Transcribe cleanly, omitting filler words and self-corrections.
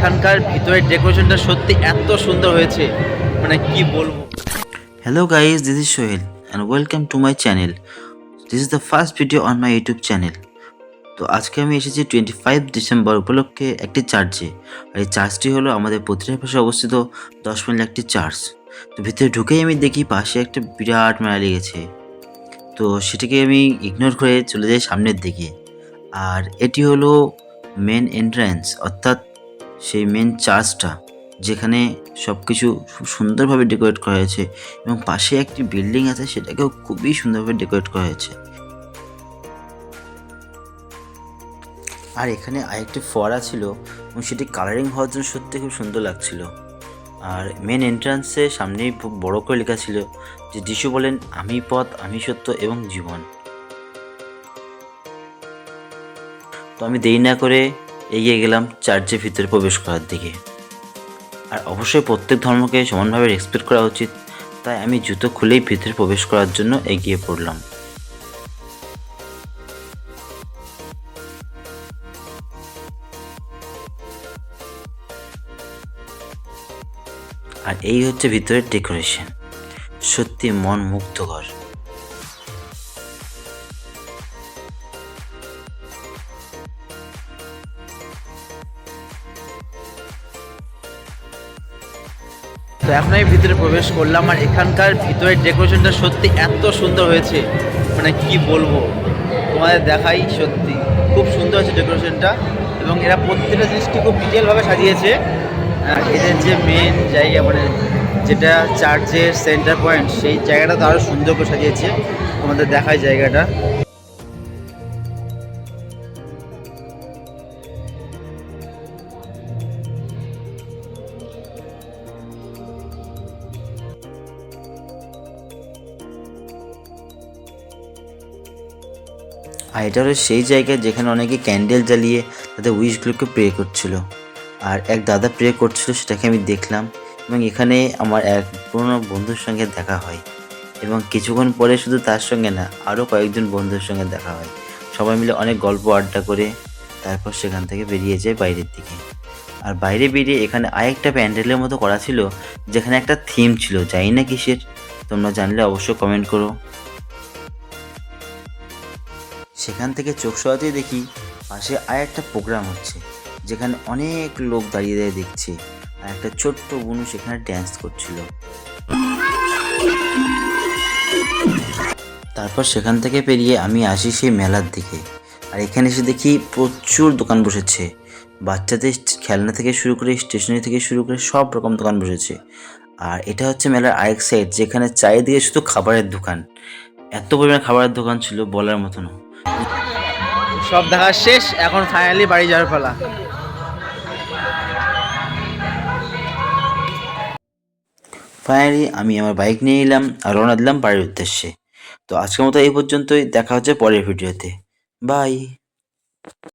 এখানকার ভিতরের ডেকোরেশনটা সত্যি এত সুন্দর হয়েছে, মানে কি বলবো। Hello guys, this is Shohil and welcome to my channel. This is the first video on my YouTube channel. তো আজকে আমি এসেছি 25 ডিসেম্বর উপলক্ষে একটি চার্চে। আর এই চার্চটি হলো আমাদের পত্রিকার পাশে অবস্থিত 10 মাইল একটি চার্চ। তো ভিতরে ঢুকেই আমি দেখি পাশে একটা বিরাট মেলা লেগেছে। তো সেটাকে আমি ইগনোর করে চলে যাই সামনের দিকে। আর এটি হলো মেন এন্ট্রান্স, অর্থাৎ সেই মেন চার্চটা, যেখানে সব কিছু খুব সুন্দরভাবে ডেকোরেট করা হয়েছে এবং পাশে একটি বিল্ডিং আছে, সেটাকেও খুবই সুন্দরভাবে ডেকোরেট করা হয়েছে। আর এখানে আরেকটি ফোয়ারা ছিল এবং সেটি কালারিং হওয়ার জন্য সত্যি খুব সুন্দর লাগছিল। আর মেন এন্ট্রান্সে সামনেই খুব বড় করে লেখা ছিল যে যিশু বলেন, আমি পথ, আমি সত্য এবং জীবন। তো আমি দেরি না করে এগিয়ে গেলাম চার্চের ভিতরে প্রবেশ করার দিকে। আর অবশ্যই প্রত্যেক ধর্মকে সমানভাবে রেসপেক্ট করা উচিত, তাই আমি জুতো খুলেই ভিতরে প্রবেশ করার জন্য এগিয়ে পড়লাম। আর এই হচ্ছে ভিতরের ডেকোরেশন, সত্যি মন মুগ্ধকর। তো এখন আমি ভিতরে প্রবেশ করলাম, আর এখানকার ভিতরের ডেকোরেশনটা সত্যি এত সুন্দর হয়েছে, মানে কি বলবো। তোমাদের দেখাই, সত্যি খুব সুন্দর হয়েছে ডেকোরেশনটা, এবং এরা প্রত্যেকটা জিনিসটি খুব ডিটেলভাবে সাজিয়েছে। এদের যে মেন জায়গা, মানে যেটা চার্চের সেন্টার পয়েন্ট, সেই জায়গাটা তো আরও সুন্দর করে সাজিয়েছে। তোমাদের দেখায় জায়গাটা। আর এটা হলো সেই জায়গা যেখানে অনেকে ক্যান্ডেল জ্বালিয়ে তাদের উইশগুলোকে প্রে করছিল। আর এক দাদা প্রে করছিল, সেটাকে আমি দেখলাম। এবং এখানে আমার এক পুরনো বন্ধুর সঙ্গে দেখা হয়, এবং কিছুক্ষণ পরে শুধু তার সঙ্গে না, আরও কয়েকজন বন্ধুর সঙ্গে দেখা হয়। সবাই মিলে অনেক গল্প আড্ডা করে তারপর সেখান থেকে বেরিয়ে যায় বাইরের দিকে। আর বাইরে বেরিয়ে এখানে আরেকটা প্যান্ডেলের মতো করা ছিল, যেখানে একটা থিম ছিল, জানি না কিসের। তোমরা জানলে অবশ্যই কমেন্ট করো। সেখান থেকে চোখ সরাতেই দেখি পাশে আর একটা প্রোগ্রাম হচ্ছে, যেখানে অনেক লোক দাঁড়িয়ে দাঁড়িয়ে দেখছে। আর একটা ছোট্ট বুনু সেখানে ড্যান্স করছিল। তারপর সেখান থেকে পেরিয়ে আমি আসি সেই মেলার দিকে। আর এখানে এসে দেখি প্রচুর দোকান বসেছে, বাচ্চাদের খেলনা থেকে শুরু করে স্টেশনারি থেকে শুরু করে সব রকম দোকান বসেছে। আর এটা হচ্ছে মেলার আরেক সাইড, যেখানে চারিদিকে শুধু খাবারের দোকান। এত পরিমাণে খাবারের দোকান ছিল বলার মতো না। সব দেখা শেষ, এখন ফাইনালি বাড়ি যাওয়ার পালা। ফাইনালি আমি আমার বাইক নিয়ে এলাম আর রওনা দিলাম বাড়ির উদ্দেশ্যে। তো আজকের মতো এই পর্যন্তই, দেখা হচ্ছে পরের ভিডিওতে। বাই।